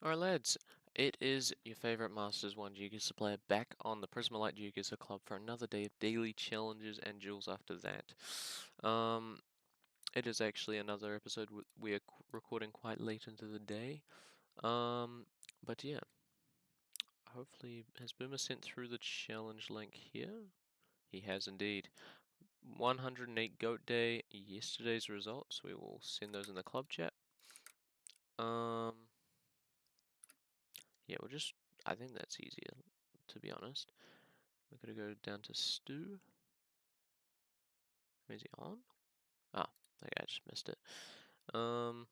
Alright lads, it is your favourite Masters 1 Geoguessr player back on the Prismalite Geoguessr Club for another day of daily challenges and duels after that. It is actually another episode we are recording quite late into the day. But yeah, hopefully, has Boomer sent through the challenge link here? He has indeed. 108 Goat Day, yesterday's results, we will send those in the club chat. Yeah, I think that's easier, to be honest. We're gonna go down to Stu. Is he on? Ah, okay, I just missed it. Now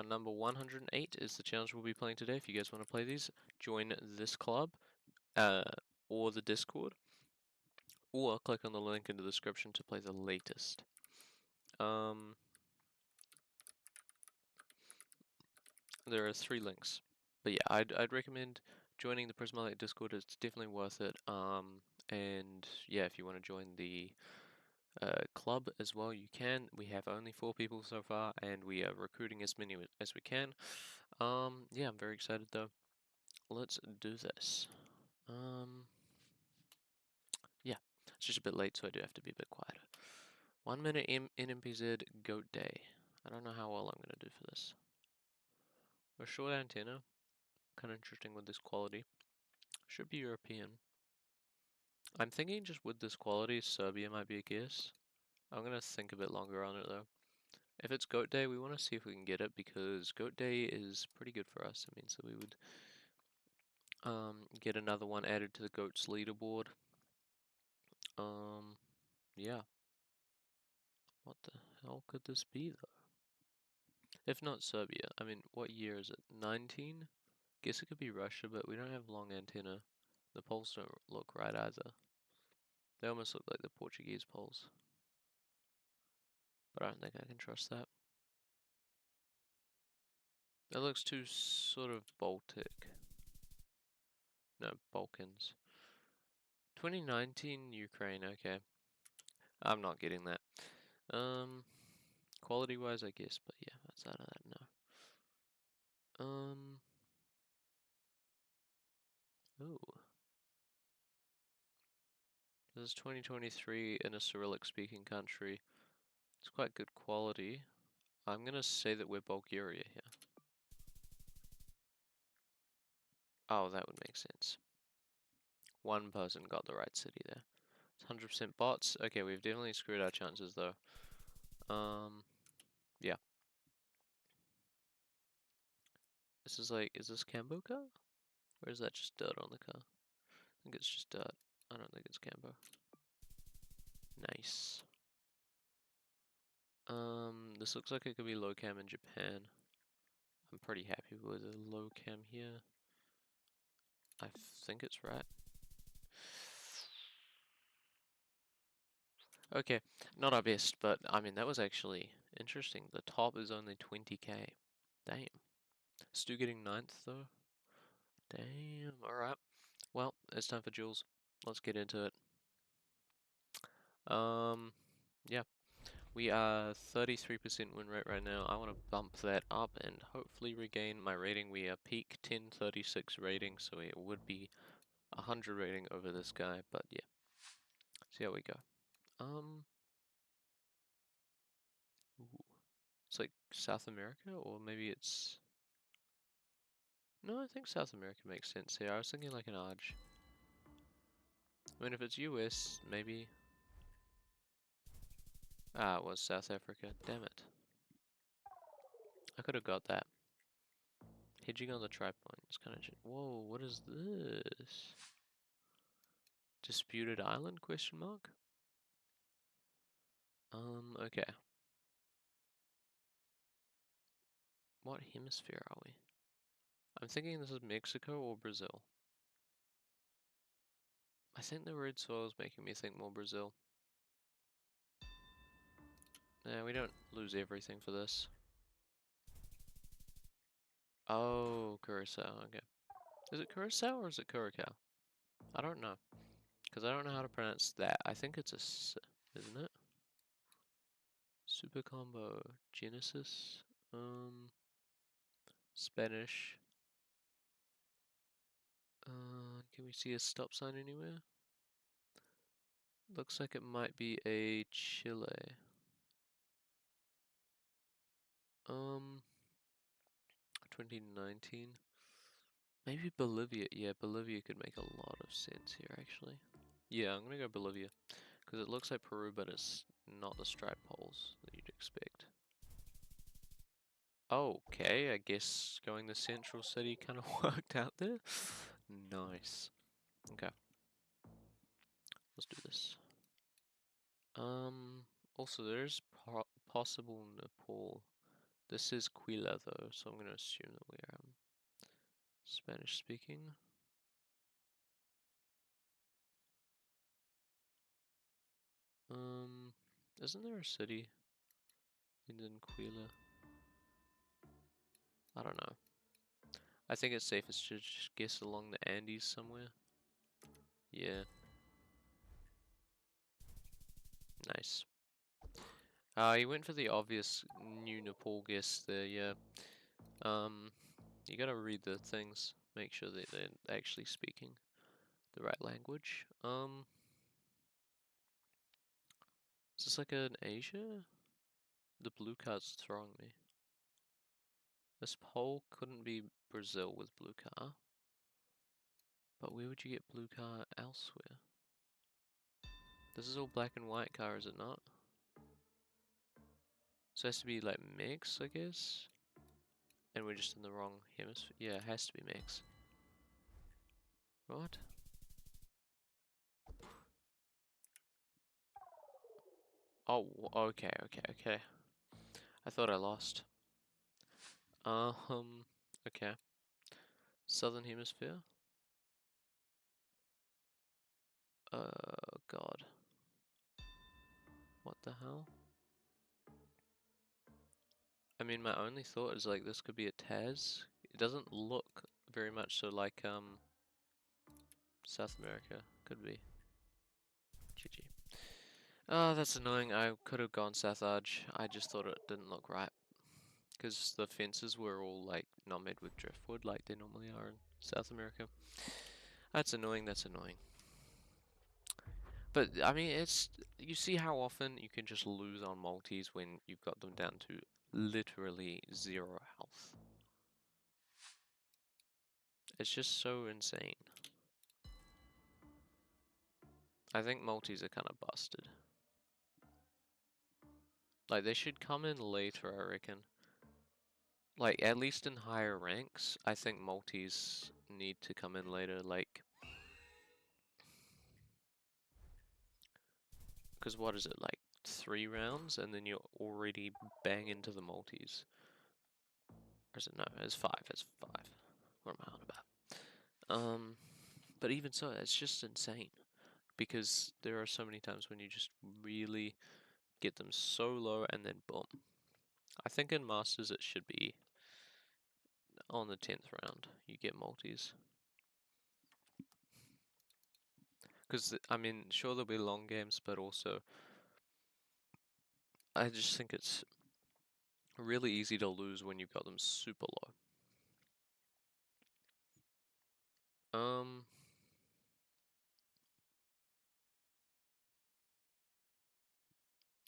number 108 is the challenge we'll be playing today. If you guys want to play these, join this club, or the Discord, or click on the link in the description to play the latest. There are 3 links. But yeah, I'd recommend joining the Prismalite Discord. It's definitely worth it. And yeah, if you want to join the club as well, you can. We have only 4 people so far, and we are recruiting as many as we can. Yeah, I'm very excited though. Let's do this. Yeah, it's just a bit late, so I do have to be a bit quieter. 1 minute NMPZ Goat Day. I don't know how well I'm gonna do for this. A short antenna, kind of interesting with this quality. Should be European. I'm thinking just with this quality, Serbia might be a guess. I'm gonna think a bit longer on it though. If it's Goat Day, we want to see if we can get it because Goat Day is pretty good for us. It means that we would get another one added to the Goats leaderboard. Yeah. What the hell could this be though? If not Serbia, I mean, what year is it? 19? Guess it could be Russia, but we don't have long antenna. The poles don't look right either. They almost look like the Portuguese poles. But I don't think I can trust that. That looks too sort of Baltic. No, Balkans. 2019 Ukraine, okay. I'm not getting that. Quality wise, I guess, but yeah, outside of that, no. Ooh. This is 2023 in a Cyrillic speaking country. It's quite good quality. I'm gonna say that we're Bulgaria here. Oh, that would make sense. One person got the right city there. It's 100% bots. Okay, we've definitely screwed our chances though. Yeah. This is like, is this Cambo car? Or is that just dirt on the car? I think it's just dirt. I don't think it's Cambo. Nice. This looks like it could be low cam in Japan. I'm pretty happy with the low cam here. I think it's right. Okay, not our best, but I mean, that was actually interesting. The top is only 20k. Damn. Stu getting 9th though. Damn, alright. Well, it's time for duels. Let's get into it. Yeah. We are 33% win rate right now. I want to bump that up and hopefully regain my rating. We are peak 1036 rating, so it would be 100 rating over this guy, but yeah. See how we go. Ooh. It's like South America, or maybe it's... No, I think South America makes sense here. I was thinking like an Arge. I mean, if it's US, maybe... Ah, it was South Africa. Damn it. I could have got that. Hedging on the tri-point. It's kind of... Whoa, what is this? Disputed island, question mark? Okay. What hemisphere are we? I'm thinking this is Mexico or Brazil. I think the red soil is making me think more Brazil. Nah, we don't lose everything for this. Oh, Curacao, okay. Is it Curacao or is it Curacao? I don't know. Because I don't know how to pronounce that. I think it's isn't it? Super Combo Genesis. Spanish. Can we see a stop sign anywhere? Looks like it might be a Chile. 2019. Maybe Bolivia. Yeah, Bolivia could make a lot of sense here, actually. Yeah, I'm gonna go Bolivia. Because it looks like Peru, but it's not the striped poles that you'd expect. Okay, I guess going the central city kind of worked out there. Nice. Okay. Let's do this. Also there's possible Nepal. This is Quila though, so I'm gonna assume that we're Spanish speaking. Isn't there a city in Quila? I don't know. I think it's safest to just guess along the Andes somewhere. Yeah. Nice. You went for the obvious new Nepal guess there, yeah. You gotta read the things, make sure that they're actually speaking the right language. Is this like an Asia? The blue card's throwing me. This poll couldn't be Brazil with blue car. But where would you get blue car elsewhere? This is all black and white car, is it not? So it has to be like mix, I guess? And we're just in the wrong hemisphere. Yeah, it has to be mix. What? Oh, okay. I thought I lost. Okay. Southern hemisphere? God. What the hell? I mean, my only thought is like this could be a Taz. It doesn't look very much so like South America. Could be. GG. Oh, that's annoying. I could have gone South Arch. I just thought it didn't look right. Because the fences were all like not made with driftwood like they normally are in South America. That's annoying, that's annoying. But I mean, you see how often you can just lose on multis when you've got them down to literally 0 health. It's just so insane. I think multis are kind of busted. Like, they should come in later, I reckon. Like, at least in higher ranks, I think multis need to come in later, like... Because what is it, like 3 rounds, and then you're already bang into the multis? Or is it, no, it's 5, it's 5. What am I on about? But even so, it's just insane. Because there are so many times when you just really get them so low and then boom. I think in Masters it should be on the 10th round, you get multis. Because, I mean, sure there'll be long games, but also I just think it's really easy to lose when you've got them super low.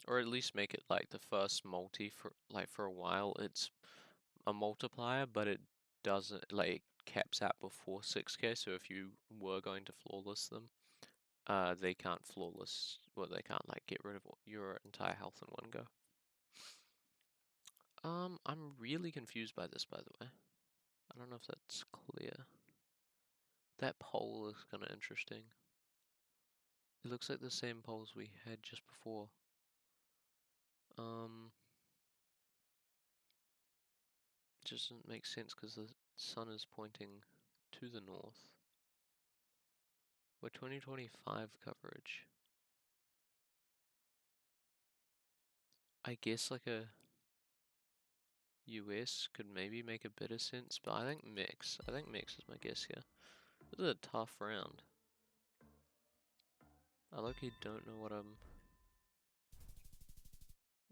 Or at least make it like the first multi for a while. It's a multiplier, but it doesn't like caps out before 6k. So if you were going to flawless them, they can't flawless. Well, they can't like get rid of your entire health in one go. I'm really confused by this, by the way. I don't know if that's clear. That poll is kind of interesting. It looks like the same polls we had just before. It doesn't make sense because the sun is pointing to the north. We're 2025 coverage. I guess like a US could maybe make a bit of sense, but I think mix. I think mix is my guess here. This is a tough round. I luckily don't know what I'm...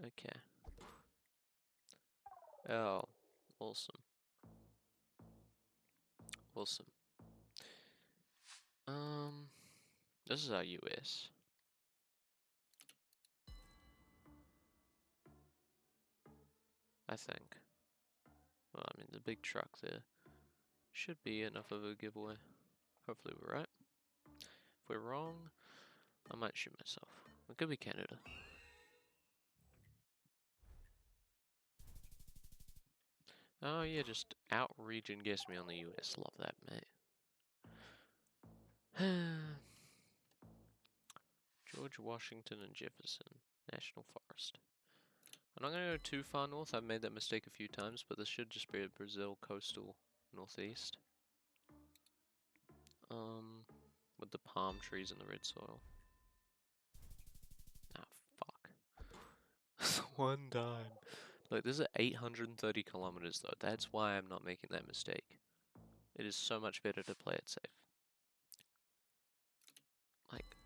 Okay. Oh, awesome. Awesome. This is our US. I think. Well, I mean, the big truck there should be enough of a giveaway. Hopefully we're right. If we're wrong, I might shoot myself. It could be Canada. Oh yeah, just out-region guess me on the US. Love that, mate. George Washington and Jefferson National Forest. I'm not gonna go too far north. I've made that mistake a few times, but this should just be a Brazil coastal northeast. With the palm trees and the red soil. Ah, fuck. One time. Look, this is 830 kilometers though. That's why I'm not making that mistake. It is so much better to play it safe. Like,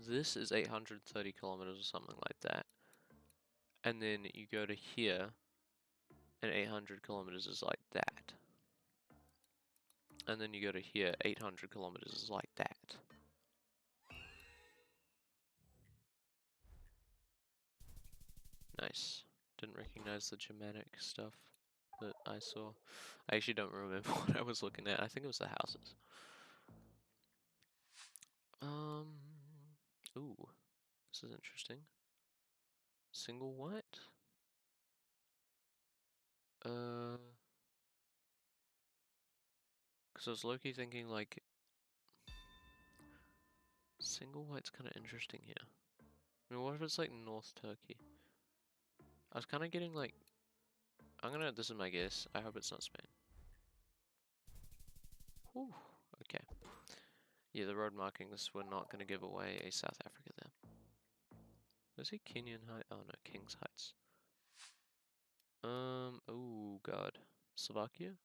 this is 830 kilometers or something like that. And then you go to here, and 800 kilometers is like that. And then you go to here, 800 kilometers is like that. Nice. Didn't recognize the Germanic stuff that I saw. I actually don't remember what I was looking at. I think it was the houses. Ooh, this is interesting. Single white? Because I was low-key thinking, like, single white's kind of interesting here. I mean, what if it's, like, North Turkey? I was kind of getting, like, this is my guess. I hope it's not Spain. Whew, okay. Yeah, the road markings were not going to give away a South Africa there. Was it Kenyan Heights? Oh no, King's Heights. Oh god. Slovakia?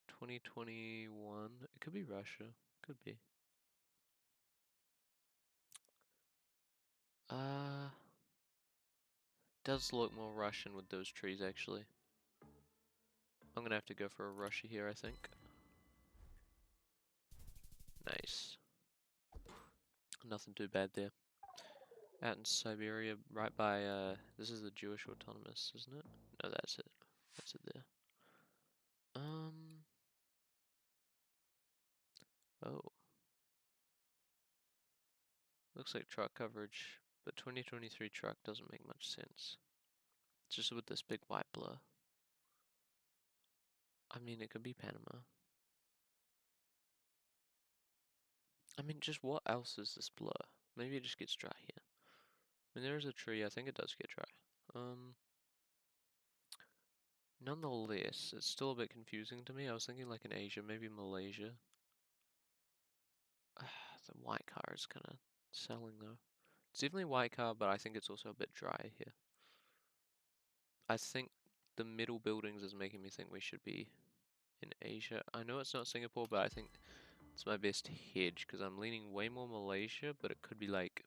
2021. It could be Russia. Could be. Does look more Russian with those trees actually. I'm gonna have to go for a Russia here, I think. Nice. Nothing too bad there. Out in Siberia, right by, this is the Jewish Autonomous, isn't it? No, that's it. That's it there. Oh. Looks like truck coverage, but 2023 truck doesn't make much sense. Just with this big white blur. I mean, it could be Panama. I mean, just what else is this blur? Maybe it just gets dry here. I mean, there is a tree. I think it does get dry. Nonetheless, it's still a bit confusing to me. I was thinking like in Asia, maybe Malaysia. The white car is kind of selling though. It's definitely white car, but I think it's also a bit dry here. I think the middle buildings is making me think we should be in Asia. I know it's not Singapore, but I think it's my best hedge because I'm leaning way more Malaysia, but it could be like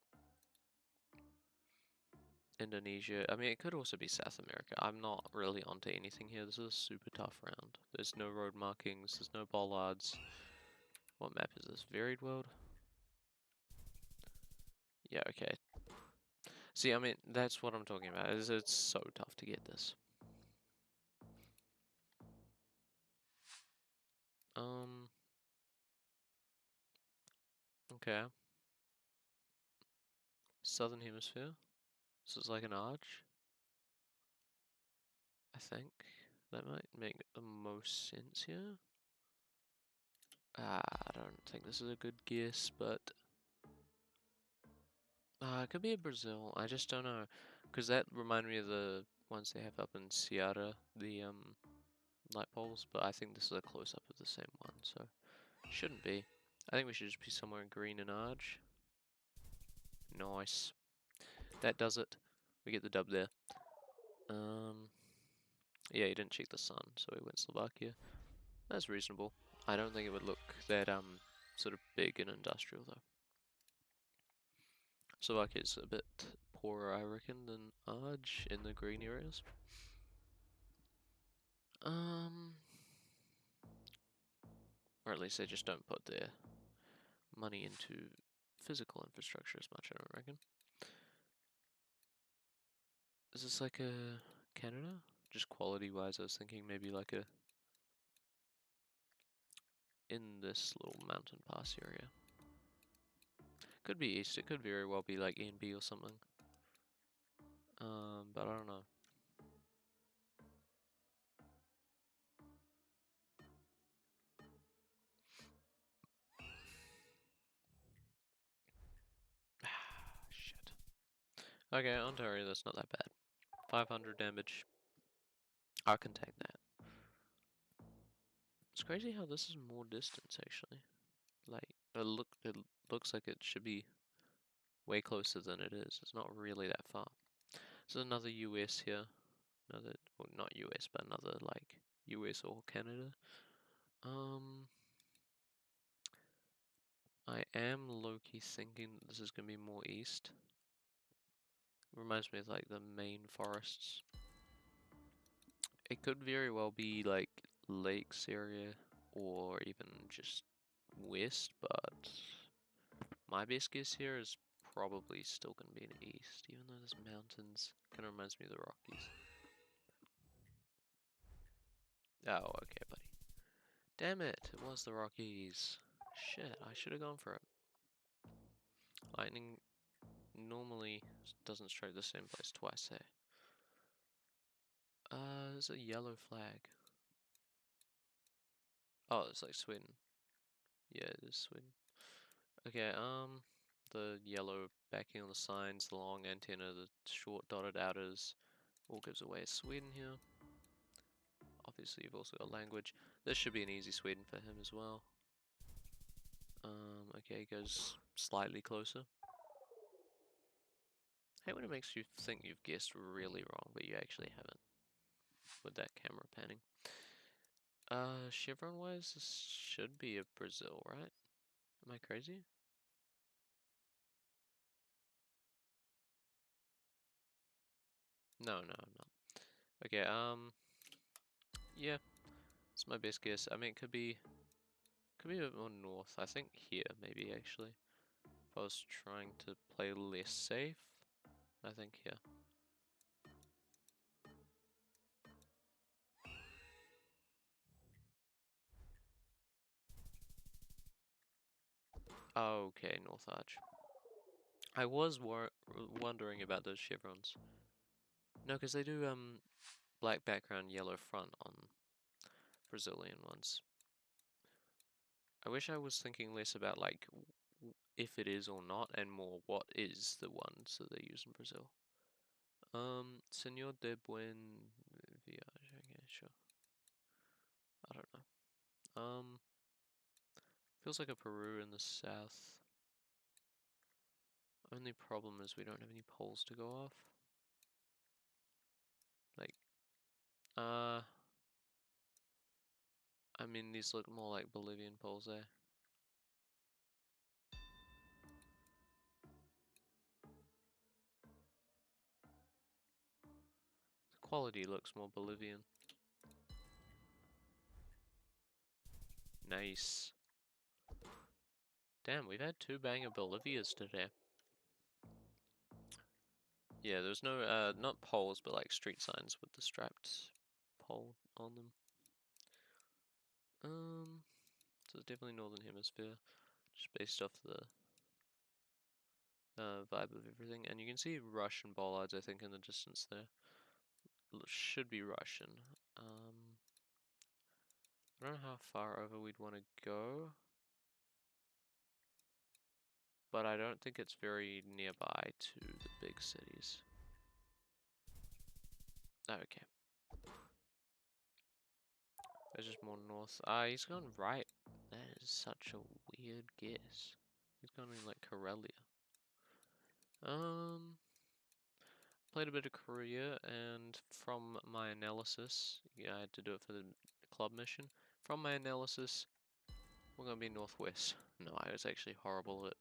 Indonesia. I mean, it could also be South America. I'm not really onto anything here. This is a super tough round. There's no road markings. There's no bollards. What map is this? Varied world? Yeah, okay. See, I mean, that's what I'm talking about. It's so tough to get this. Okay. Southern Hemisphere. This is like an arch. I think. That might make the most sense here. I don't think this is a good guess, but it could be a Brazil. I just don't know, because that reminded me of the ones they have up in Ceará, the light poles. But I think this is a close-up of the same one, so shouldn't be. I think we should just be somewhere in green and Arge. Nice. That does it. We get the dub there. Yeah, he didn't check the sun, so he went Slovakia. That's reasonable. I don't think it would look that sort of big and industrial though. Slovakia's a bit poorer, I reckon, than Arge in the green areas. Or at least they just don't put their money into physical infrastructure as much, I don't reckon. Is this like a Canada? Just quality-wise, I was thinking maybe like a in this little mountain pass area. Could be east, it could very well be like ENB or something. But I don't know. Shit. Okay, Ontario, that's not that bad. 500 damage. I can take that. It's crazy how this is more distance actually. Like it looks like it should be way closer than it is. It's not really that far. So another US here. Another, well, not US, but another like US or Canada. I am low-key thinking this is gonna be more east. Reminds me of like the main forests. It could very well be like lakes area or even just west, but my best guess here is probably still gonna be in the east, even though there's mountains. Kinda reminds me of the Rockies. Oh, okay, buddy. Damn it, it was the Rockies. Shit, I should have gone for it. Lightning normally doesn't strike the same place twice, eh? There's a yellow flag. Oh, it's like Sweden. Yeah, it is Sweden. Okay, the yellow backing on the signs, the long antenna, the short dotted outers, all gives away Sweden here. Obviously, you've also got language. This should be an easy Sweden for him as well. Okay, goes slightly closer. Hey, when it makes you think you've guessed really wrong, but you actually haven't. With that camera panning. Chevron-wise, this should be a Brazil, right? Am I crazy? No, no, I'm not. Okay, yeah, it's my best guess. I mean, it could be a bit more north. I think here, maybe, actually. If I was trying to play less safe, I think here. Okay, North Arch. I was wondering about those chevrons. No, because they do, black background, yellow front on Brazilian ones. I wish I was thinking less about, like, if it is or not, and more what is the ones that they use in Brazil. Senor de Buen Viage, okay, sure. I don't know. Feels like a Peru in the south. Only problem is we don't have any poles to go off. Like, I mean, these look more like Bolivian poles there. The quality looks more Bolivian. Nice. Damn, we've had 2 banger Bolivias today. Yeah, there's no, not poles, but like street signs with the strapped pole on them. So it's definitely Northern Hemisphere, just based off the vibe of everything. And you can see Russian bollards, I think, in the distance there. Should be Russian. I don't know how far over we'd want to go, but I don't think it's very nearby to the big cities. Okay. It's just more north. He's gone right. That is such a weird guess. He's gone in like Karelia. Played a bit of Korea, and from my analysis, yeah, I had to do it for the club mission. From my analysis, we're gonna be northwest. No, I was actually horrible at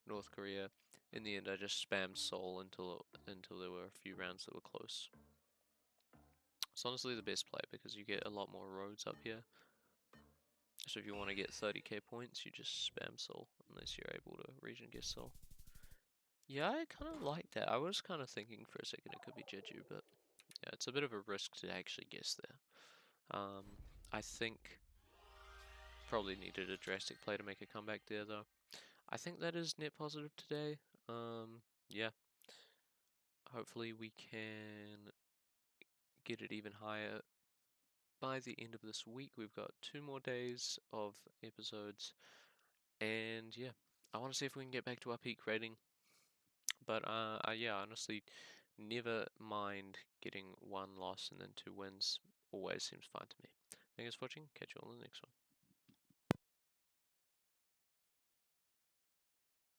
North Korea. In the end, I just spammed Seoul until there were a few rounds that were close. It's honestly the best play because you get a lot more roads up here. So if you want to get 30k points, you just spam soul, unless you're able to region guess soul. Yeah, I kind of like that. I was kind of thinking for a second it could be Jeju, but yeah, it's a bit of a risk to actually guess there. I think probably needed a drastic play to make a comeback there, though. I think that is net positive today. Yeah. Hopefully we can get it even higher by the end of this week. We've got 2 more days of episodes, and yeah, I want to see if we can get back to our peak rating. But yeah, honestly, never mind getting 1 loss and then 2 wins. Always seems fine to me. Thanks for watching. Catch you all in the next one.